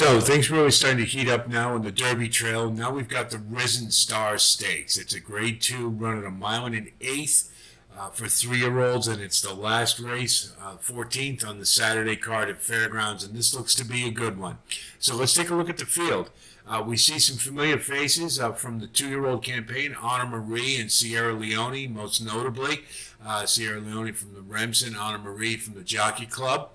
So things really starting to heat up now on the Derby Trail. Now we've got the Risen Star Stakes. It's a Grade 2 running a mile and an eighth for 3-year-olds, and it's the last race, 14th on the Saturday card at Fairgrounds, and this looks to be a good one. So let's take a look at the field. We see some familiar faces from the 2-year-old campaign, Anor Marie and SIerra Leone, most notably. SIerra Leone from the Remsen, Anor Marie from the Jockey Club.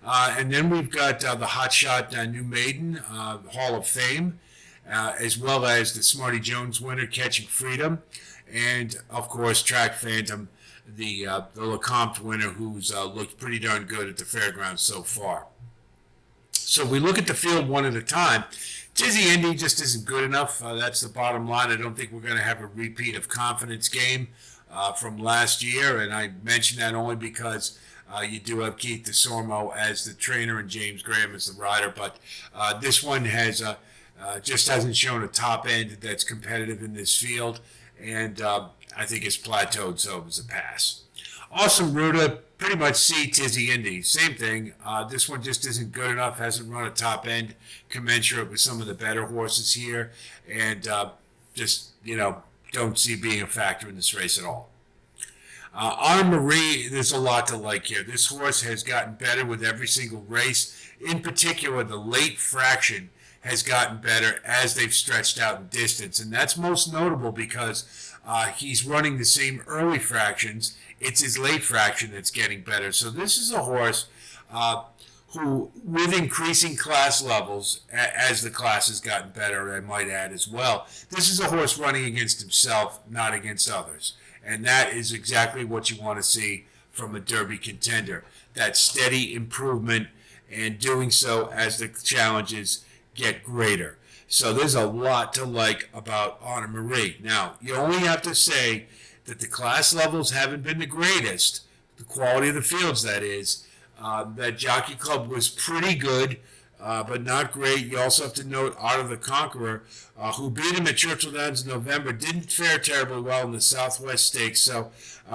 And then we've got the hotshot New Maiden, Hall of Fame, as well as the Smarty Jones winner, Catching Freedom, and, of course, Track Phantom, the Lecomte winner, who's looked pretty darn good at the fairgrounds so far. So we look at the field one at a time. Tizzy Indy just isn't good enough. That's the bottom line. I don't think we're going to have a repeat of Confidence Game from last year, and I mention that only because you do have Keith DeSormo as the trainer and James Graham as the rider, but this one has just hasn't shown a top end that's competitive in this field, and I think it's plateaued, so it was a pass. Awesome Ruta, pretty much C Tizzy Indy, same thing. This one just isn't good enough, hasn't run a top end commensurate with some of the better horses here, and just, don't see being a factor in this race at all. Anor Marie, there's a lot to like here. This horse has gotten better with every single race. In particular, the late fraction has gotten better as they've stretched out in distance. And that's most notable because he's running the same early fractions. It's his late fraction that's getting better. So this is a horse who, with increasing class levels, as the class has gotten better, I might add as well, this is a horse running against himself, not against others. And that is exactly what you want to see from a Derby contender. That steady improvement and doing so as the challenges get greater. So there's a lot to like about Anor Marie. Now, you only have to say that the class levels haven't been the greatest, the quality of the fields, that is. That Jockey Club was pretty good, but not great. You also have to note Art of the Conqueror, who beat him at Churchill Downs in November, didn't fare terribly well in the Southwest Stakes. So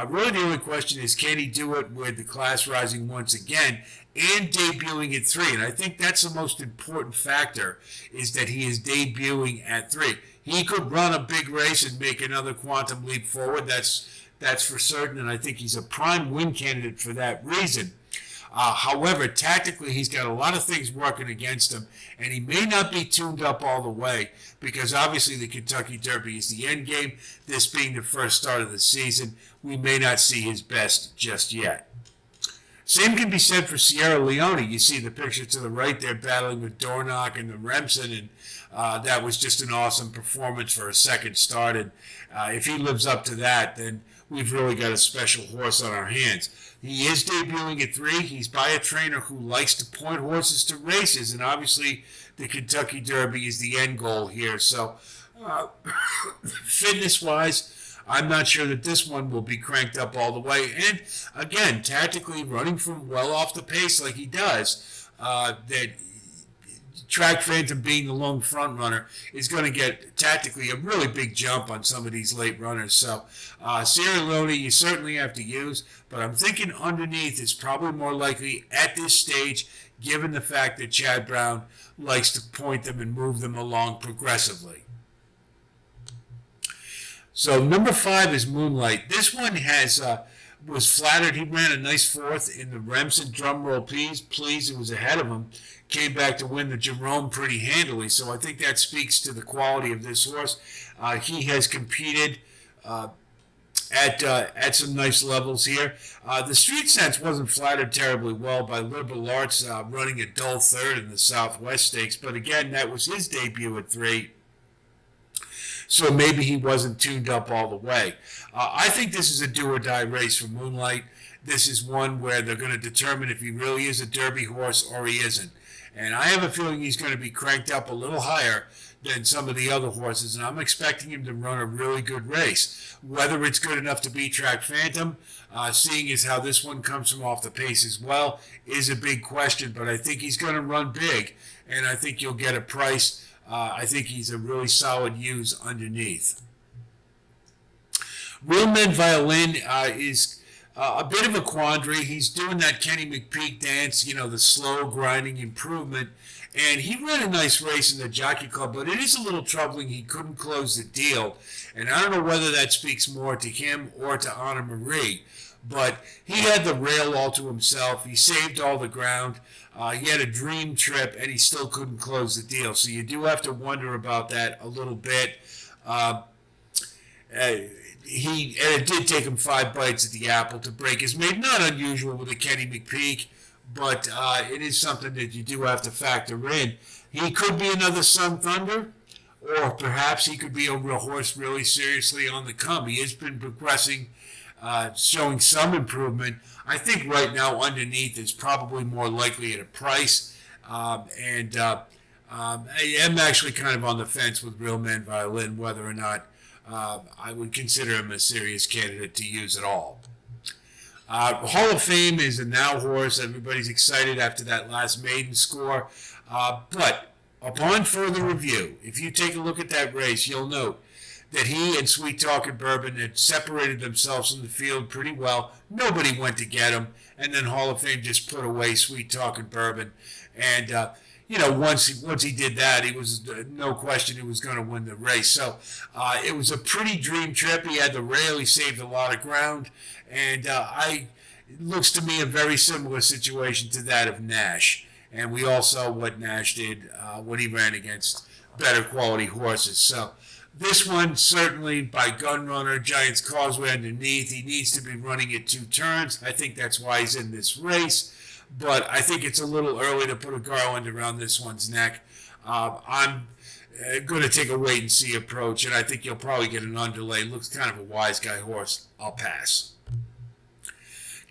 really the only question is, can he do it with the class rising once again and debuting at 3? And I think that's the most important factor, is that he is debuting at 3. He could run a big race and make another quantum leap forward. That's for certain, and I think he's a prime win candidate for that reason. However, tactically, he's got a lot of things working against him, and he may not be tuned up all the way because obviously the Kentucky Derby is the end game. This being the first start of the season, we may not see his best just yet. Same can be said for SIerra Leone. You see the picture to the right there battling with Dornoch and the Remsen, and that was just an awesome performance for a second start. And if he lives up to that, then we've really got a special horse on our hands. He is debuting at 3. He's by a trainer who likes to point horses to races, and obviously the Kentucky Derby is the end goal here. So fitness-wise, I'm not sure that this one will be cranked up all the way. And again, tactically running from well off the pace like he does, that Track Phantom being the lone front runner is going to get tactically a really big jump on some of these late runners. So SIerra Leone you certainly have to use, but I'm thinking underneath is probably more likely at this stage, given the fact that Chad Brown likes to point them and move them along progressively. So number 5 is Moonlight. This one was flattered. He ran a nice 4th in the Remsen, drumroll please. It was ahead of him. Came back to win the Jerome pretty handily. So I think that speaks to the quality of this horse. He has competed at some nice levels here. The Street Sense wasn't flattered terribly well by Liberal Arts running a dull 3rd in the Southwest Stakes. But again, that was his debut at 3. So maybe he wasn't tuned up all the way. I think this is a do-or-die race for Moonlight. This is one where they're going to determine if he really is a Derby horse or he isn't. And I have a feeling he's going to be cranked up a little higher than some of the other horses, and I'm expecting him to run a really good race. Whether it's good enough to beat Track Phantom, seeing as how this one comes from off the pace as well, is a big question, but I think he's going to run big, and I think you'll get a price. I think he's a really solid use underneath. Real Men Violin is a bit of a quandary. He's doing that Kenny McPeak dance, the slow grinding improvement. And he ran a nice race in the Jockey Club, but it is a little troubling he couldn't close the deal. And I don't know whether that speaks more to him or to Anor Marie. But he had the rail all to himself. He saved all the ground. He had a dream trip, and he still couldn't close the deal. So you do have to wonder about that a little bit. It did take him 5 bites at the apple to break his maiden. Not unusual with a Kenny McPeak, but it is something that you do have to factor in. He could be another Sun Thunder, or perhaps he could be a horse really seriously on the come. He has been progressing, showing some improvement. I think right now underneath is probably more likely at a price, and I am actually kind of on the fence with Real Man Violin whether or not I would consider him a serious candidate to use at all. Hall of Fame is a now horse. Everybody's excited after that last maiden score. But upon further review, if you take a look at that race, you'll note that he and Sweet Talkin' Bourbon had separated themselves from the field pretty well. Nobody went to get him. And then Hall of Fame just put away Sweet Talkin' Bourbon. And, once he did that, he was no question he was going to win the race. So it was a pretty dream trip. He had the rail. He saved a lot of ground. And it looks to me a very similar situation to that of Nash. And we all saw what Nash did when he ran against better quality horses. So this one, certainly by Gunrunner, Giants Causeway underneath, he needs to be running it 2 turns. I think that's why he's in this race. But I think it's a little early to put a garland around this one's neck. I'm going to take a wait-and-see approach, and I think you'll probably get an underlay. Looks kind of a wise guy horse. I'll pass.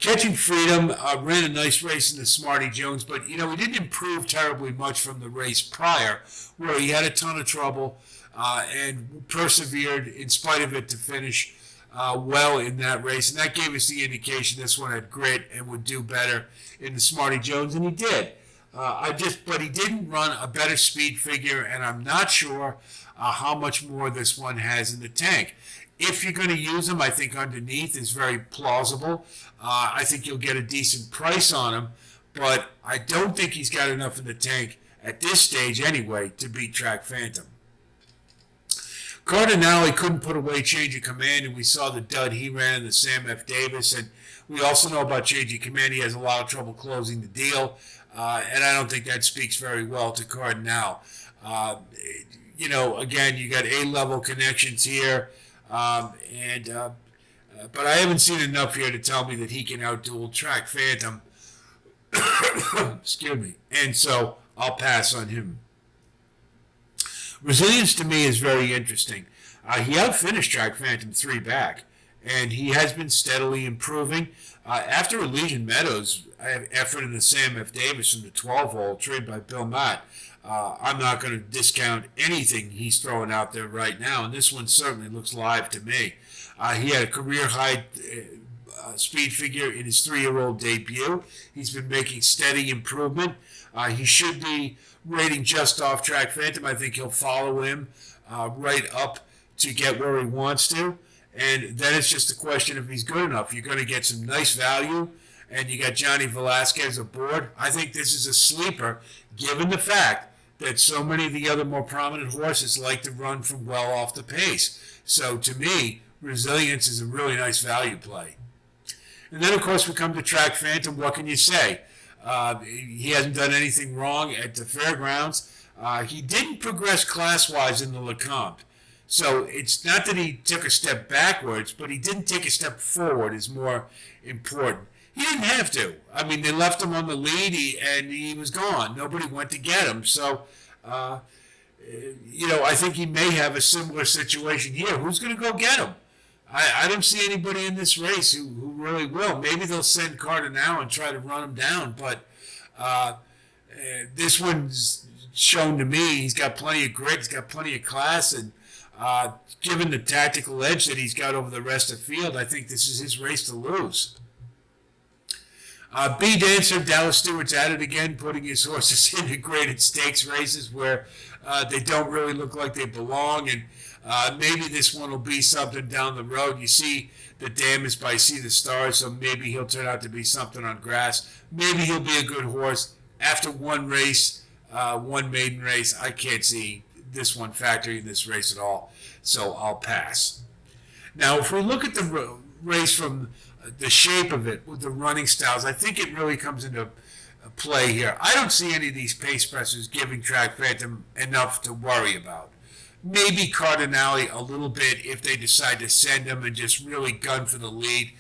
Catching Freedom ran a nice race in the Smarty Jones, but, he didn't improve terribly much from the race prior, where he had a ton of trouble and persevered in spite of it to finish well in that race. And that gave us the indication this one had grit and would do better in the Smarty Jones, and he did. But he didn't run a better speed figure, and I'm not sure how much more this one has in the tank. If you're going to use him, I think underneath is very plausible. I think you'll get a decent price on him, but I don't think he's got enough in the tank at this stage anyway to beat Track Phantom. Cardinale couldn't put away Change of Command, and we saw the dud he ran in the Sam F. Davis, and we also know about Change of Command. He has a lot of trouble closing the deal, and I don't think that speaks very well to Cardinale. Again, you got A-level connections here, but I haven't seen enough here to tell me that he can outduel Track Phantom. Excuse me. And so I'll pass on him. Resilience to me is very interesting. He outfinished Track Phantom 3 back, and he has been steadily improving. After Elysian Meadows' effort in the Sam F. Davis from the 12-hole, trained by Bill Mott, I'm not going to discount anything he's throwing out there right now, and this one certainly looks live to me. He had a career-high speed figure in his 3-year-old debut. He's been making steady improvement. He should be rating just off Track Phantom. I think he'll follow him right up to get where he wants to. And then it's just a question if he's good enough. You're going to get some nice value, and you got Johnny Velasquez aboard. I think this is a sleeper, given the fact that so many of the other more prominent horses like to run from well off the pace. So to me, Resilience is a really nice value play. And then, of course, we come to Track Phantom. What can you say? He hasn't done anything wrong at the fairgrounds. He didn't progress class-wise in the Lecomte. So it's not that he took a step backwards, but he didn't take a step forward is more important. He didn't have to. I mean, they left him on the lead, and he was gone. Nobody went to get him. So, I think he may have a similar situation here. Who's going to go get him? I don't see anybody in this race who really will. Maybe they'll send Cardinale and try to run him down, but this one's shown to me he's got plenty of grit, he's got plenty of class, and given the tactical edge that he's got over the rest of the field, I think this is his race to lose. B Dancer, Dallas Stewart's at it again, putting his horses in graded stakes races where they don't really look like they belong, and maybe this one will be something down the road. You see the dam is by Sea the Stars, so maybe he'll turn out to be something on grass. Maybe he'll be a good horse. After one race, one maiden race, I can't see this one factoring in this race at all, so I'll pass. Now, if we look at the race from the shape of it with the running styles, I think it really comes into play here. I don't see any of these pace pressers giving Track Phantom enough to worry about. Maybe Cardinale a little bit if they decide to send him and just really gun for the lead.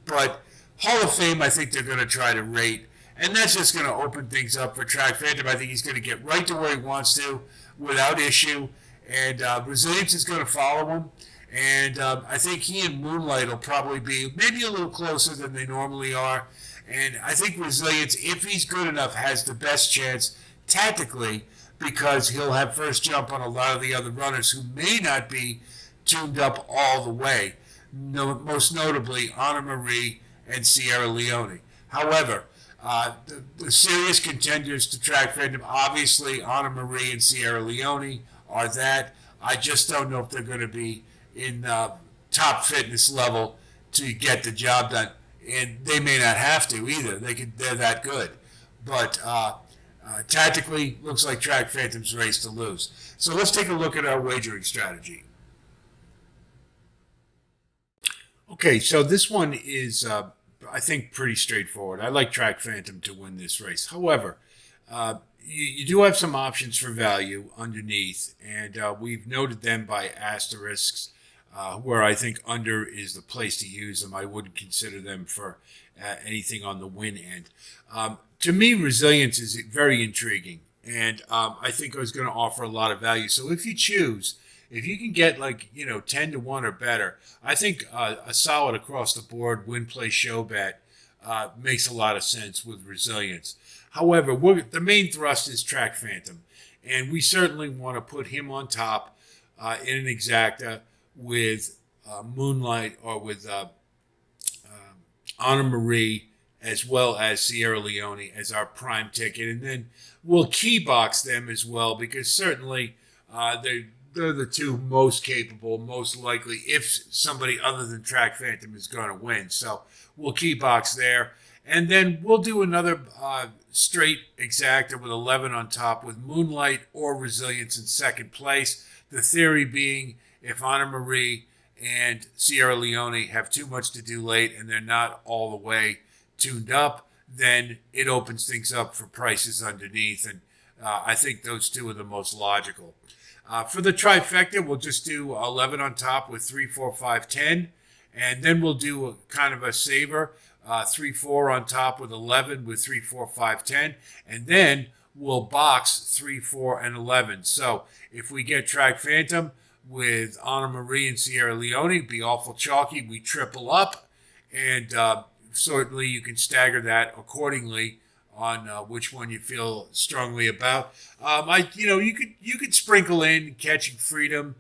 But Hall of Fame, I think they're going to try to rate. And that's just going to open things up for Track Phantom. I think he's going to get right to where he wants to without issue. And Resilience is going to follow him. And I think he and Moonlight will probably be maybe a little closer than they normally are. And I think Resilience, if he's good enough, has the best chance tactically because he'll have first jump on a lot of the other runners who may not be tuned up all the way, most notably Anor Marie and SIerra Leone. However, the serious contenders to Track Phantom, obviously Anor Marie and SIerra Leone are that. I just don't know if they're going to be in top fitness level to get the job done. And they may not have to either. They're that good. But tactically, looks like Track Phantom's race to lose. So let's take a look at our wagering strategy. Okay, so this one is, I think, pretty straightforward. I like Track Phantom to win this race. However, you do have some options for value underneath, and we've noted them by asterisks, where I think under is the place to use them. I wouldn't consider them for anything on the win end. To me, Resilience is very intriguing, and I think it's going to offer a lot of value. So if you choose, if you can get 10 to 1 or better, I think a solid across the board win, play, show bet makes a lot of sense with Resilience. However, the main thrust is Track Phantom, and we certainly want to put him on top in an exacta with Moonlight or with Anor Marie, as well as SIerra Leone as our prime ticket. And then we'll key box them as well, because certainly they're the two most capable, most likely, if somebody other than Track Phantom is going to win. So we'll key box there. And then we'll do another straight exacta with 11 on top with Moonlight or Resilience in second place. The theory being if Anor Marie and SIerra Leone have too much to do late and they're not all the way tuned up, then it opens things up for prices underneath. And I think those two are the most logical. For the trifecta, we'll just do 11 on top with 3, 4, 5, 10. And then we'll do kind of a saver, 3, 4 on top with 11 with 3, 4, 5, 10. And then we'll box 3, 4, and 11. So if we get Track Phantom with Anor Marie and SIerra Leone, it'd be awful chalky. We triple up. And certainly you can stagger that accordingly on which one you feel strongly about. You could sprinkle in Catching Freedom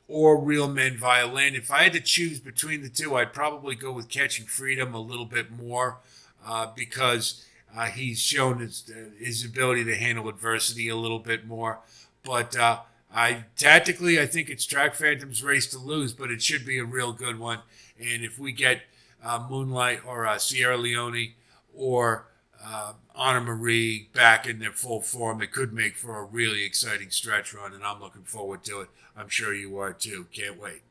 or Real Men Violin. If I had to choose between the two, I'd probably go with Catching Freedom a little bit more because he's shown his ability to handle adversity a little bit more. But tactically, I think it's Track Phantom's race to lose, but it should be a real good one. And if we get Moonlight or SIerra Leone or Anor Marie back in their full form, it could make for a really exciting stretch run, and I'm looking forward to it. I'm sure you are too. Can't wait.